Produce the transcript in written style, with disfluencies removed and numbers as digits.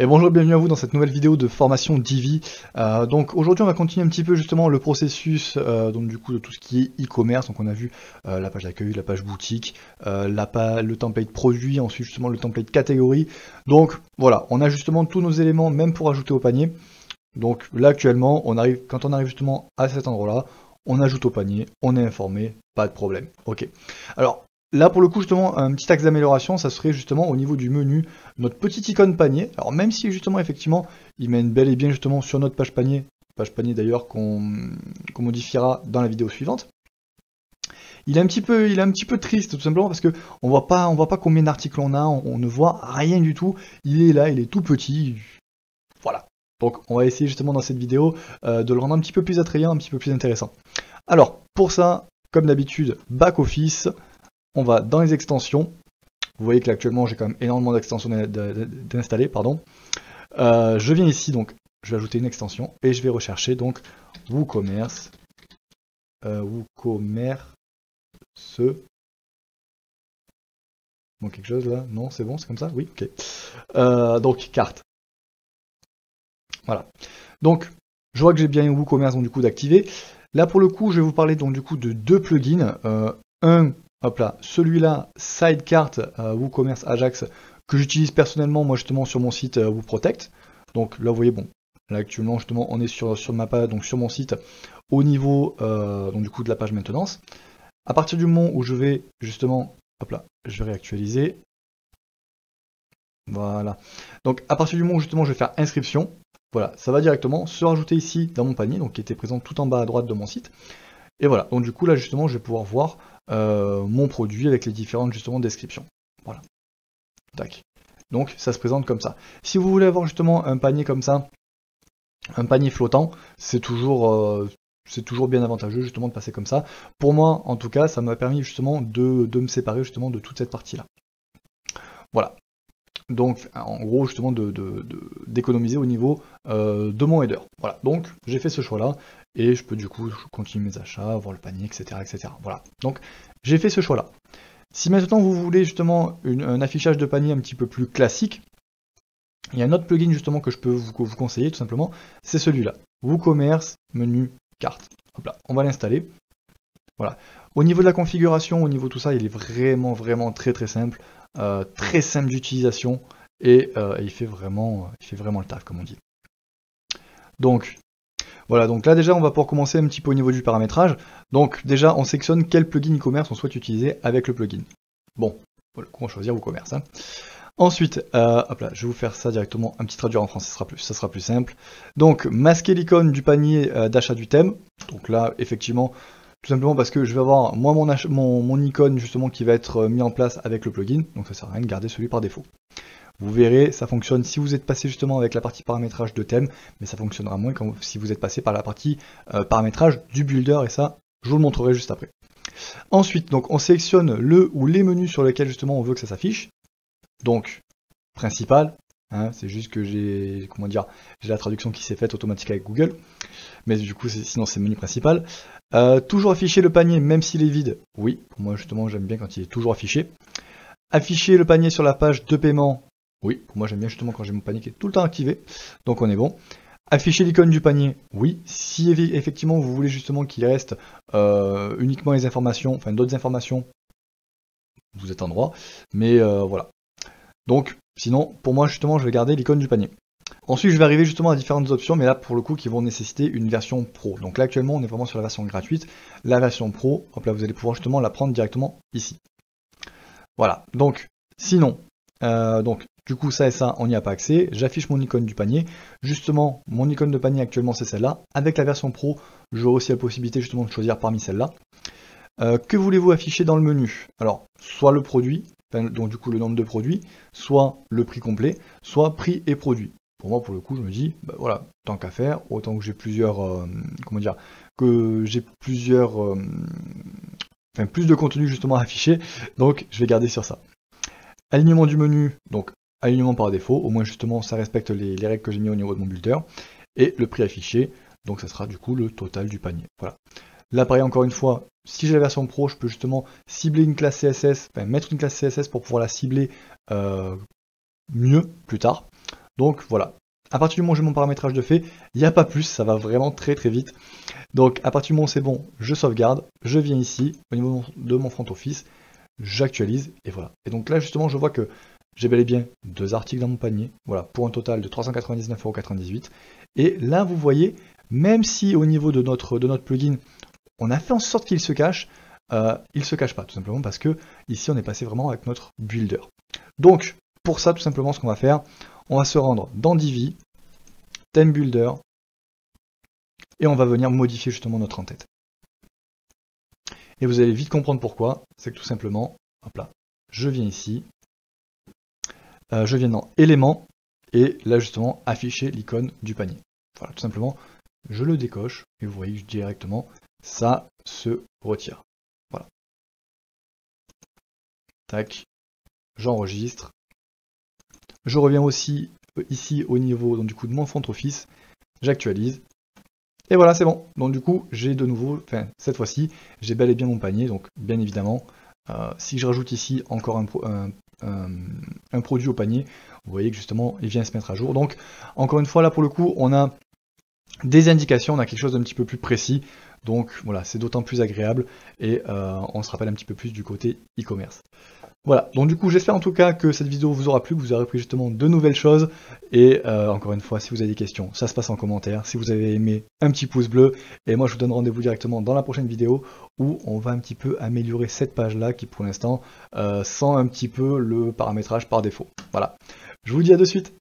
Et bonjour, bienvenue à vous dans cette nouvelle vidéo de formation Divi. Donc aujourd'hui on va continuer un petit peu justement le processus donc du coup de tout ce qui est e-commerce. Donc on a vu la page d'accueil, la page boutique, le template produit, ensuite justement le template catégorie. Donc voilà, on a justement tous nos éléments même pour ajouter au panier. Donc là actuellement, quand on arrive justement à cet endroit-là, on ajoute au panier, on est informé, pas de problème. Ok. Alors là pour le coup justement un petit axe d'amélioration, ça serait justement au niveau du menu, notre petite icône panier. Alors même si justement effectivement il mène bel et bien justement sur notre page panier d'ailleurs qu'on modifiera dans la vidéo suivante. Il est un petit peu triste tout simplement parce que on voit pas combien d'articles on a, on ne voit rien du tout. Il est là, il est tout petit. Voilà. Donc on va essayer justement dans cette vidéo de le rendre un petit peu plus attrayant, un petit peu plus intéressant. Alors pour ça, comme d'habitude, back office, on va dans les extensions. Vous voyez que là actuellement j'ai quand même énormément d'extensions d'installer, pardon. Je viens ici donc, je vais ajouter une extension et je vais rechercher donc WooCommerce. WooCommerce. Bon, quelque chose là? Non, c'est bon, c'est comme ça? Oui, ok. Donc carte. Voilà. Donc, je vois que j'ai bien WooCommerce donc du coup d'activer. Là pour le coup, je vais vous parler donc du coup de deux plugins. Hop là, celui-là, Sidecart WooCommerce Ajax, que j'utilise personnellement moi justement sur mon site WooProtect. Donc là vous voyez, bon, là actuellement justement on est sur ma page, donc sur mon site, au niveau donc du coup de la page maintenance. À partir du moment où je vais justement, hop là, je vais réactualiser. Voilà. Donc à partir du moment où justement je vais faire inscription, voilà, ça va directement se rajouter ici dans mon panier, donc qui était présent tout en bas à droite de mon site. Et voilà, donc du coup là justement je vais pouvoir voir mon produit avec les différentes justement descriptions. Voilà. Tac. Donc ça se présente comme ça. Si vous voulez avoir justement un panier comme ça, un panier flottant, c'est toujours bien avantageux justement de passer comme ça. Pour moi en tout cas, ça m'a permis justement de me séparer justement de toute cette partie là. Voilà. Donc en gros justement d'économiser au niveau de mon header. Voilà, donc j'ai fait ce choix là et je peux du coup continuer mes achats, voir le panier, etc. etc. Voilà, donc j'ai fait ce choix là. Si maintenant vous voulez justement un affichage de panier un petit peu plus classique, il y a un autre plugin justement que je peux vous conseiller tout simplement, c'est celui-là. WooCommerce, menu, carte. Hop là, on va l'installer. Voilà. Au niveau de la configuration, au niveau de tout ça, il est vraiment très simple. Très simple d'utilisation et il fait vraiment le taf comme on dit. Donc voilà, donc là déjà on va pouvoir commencer un petit peu au niveau du paramétrage. Donc déjà on sélectionne quel plugin e-commerce on souhaite utiliser avec le plugin. Bon, voilà, on va choisir WooCommerce. Hein. Ensuite, hop là, je vais vous faire ça directement, un petit traduire en français, ça sera plus simple. Donc masquer l'icône du panier d'achat du thème. Donc là effectivement, tout simplement parce que je vais avoir moi mon icône justement qui va être mis en place avec le plugin, donc ça sert à rien de garder celui par défaut. Vous verrez, ça fonctionne si vous êtes passé justement avec la partie paramétrage de thème, mais ça fonctionnera moins si vous êtes passé par la partie paramétrage du builder, et ça, je vous le montrerai juste après. Ensuite, donc on sélectionne le ou les menus sur lesquels justement on veut que ça s'affiche. Donc, principal, hein, c'est juste que j'ai la traduction qui s'est faite automatique avec Google, mais du coup sinon c'est menu principal. Toujours afficher le panier même s'il est vide, oui, pour moi justement j'aime bien quand il est toujours affiché. Afficher le panier sur la page de paiement, oui, pour moi j'aime bien justement quand j'ai mon panier qui est tout le temps activé, donc on est bon. Afficher l'icône du panier, oui, si effectivement vous voulez justement qu'il reste uniquement les informations, enfin d'autres informations, vous êtes en droit, mais voilà. Donc sinon, pour moi justement je vais garder l'icône du panier. Ensuite, je vais arriver justement à différentes options, mais là, pour le coup, qui vont nécessiter une version pro. Donc là, actuellement, on est vraiment sur la version gratuite. La version pro, hop là, vous allez pouvoir justement la prendre directement ici. Voilà. Donc, sinon, du coup, ça et ça, on n'y a pas accès. J'affiche mon icône du panier. Justement, mon icône de panier, actuellement, c'est celle-là. Avec la version pro, j'aurai aussi la possibilité justement de choisir parmi celles-là. Que voulez-vous afficher dans le menu? Alors, soit le produit, donc du coup le nombre de produits, soit le prix complet, soit prix et produit. Pour moi, pour le coup, je me dis, bah voilà, tant qu'à faire, autant que j'ai plusieurs, plus de contenu justement à afficher, donc je vais garder sur ça. Alignement du menu, donc alignement par défaut, au moins justement ça respecte les règles que j'ai mis au niveau de mon builder, et le prix affiché, donc ça sera du coup le total du panier. Voilà. Là, pareil, encore une fois, si j'ai la version pro, je peux justement cibler une classe CSS, enfin mettre une classe CSS pour pouvoir la cibler mieux plus tard. Donc voilà, à partir du moment où j'ai mon paramétrage de fait, il n'y a pas plus, ça va vraiment très très vite. Donc à partir du moment où c'est bon, je sauvegarde, je viens ici, au niveau de mon front office, j'actualise, et voilà. Et donc là justement, je vois que j'ai bel et bien 2 articles dans mon panier, voilà, pour un total de 399,98 €. Et là, vous voyez, même si au niveau de notre plugin, on a fait en sorte qu'il se cache, il ne se cache pas, tout simplement parce que ici, on est passé vraiment avec notre builder. Donc, pour ça, tout simplement, ce qu'on va faire, on va se rendre dans Divi, Theme Builder, et on va venir modifier justement notre en-tête. Et vous allez vite comprendre pourquoi, c'est que tout simplement, hop là, je viens ici, je viens dans éléments, et là justement afficher l'icône du panier. Voilà, tout simplement, je le décoche, et vous voyez que directement, ça se retire. Voilà. Tac, j'enregistre. Je reviens aussi ici au niveau donc, du coup, de mon front office, j'actualise. Et voilà, c'est bon. Donc du coup, j'ai de nouveau, enfin cette fois-ci, j'ai bel et bien mon panier, donc bien évidemment, si je rajoute ici encore un produit au panier, vous voyez que justement, il vient se mettre à jour. Donc, encore une fois, là pour le coup, on a des indications, on a quelque chose d'un petit peu plus précis. Donc voilà, c'est d'autant plus agréable et on se rappelle un petit peu plus du côté e-commerce. Voilà, donc du coup j'espère en tout cas que cette vidéo vous aura plu, que vous aurez appris justement de nouvelles choses. Et encore une fois, si vous avez des questions, ça se passe en commentaire. Si vous avez aimé, un petit pouce bleu. Et moi je vous donne rendez-vous directement dans la prochaine vidéo où on va un petit peu améliorer cette page-là qui pour l'instant sent un petit peu le paramétrage par défaut. Voilà, je vous dis à de suite.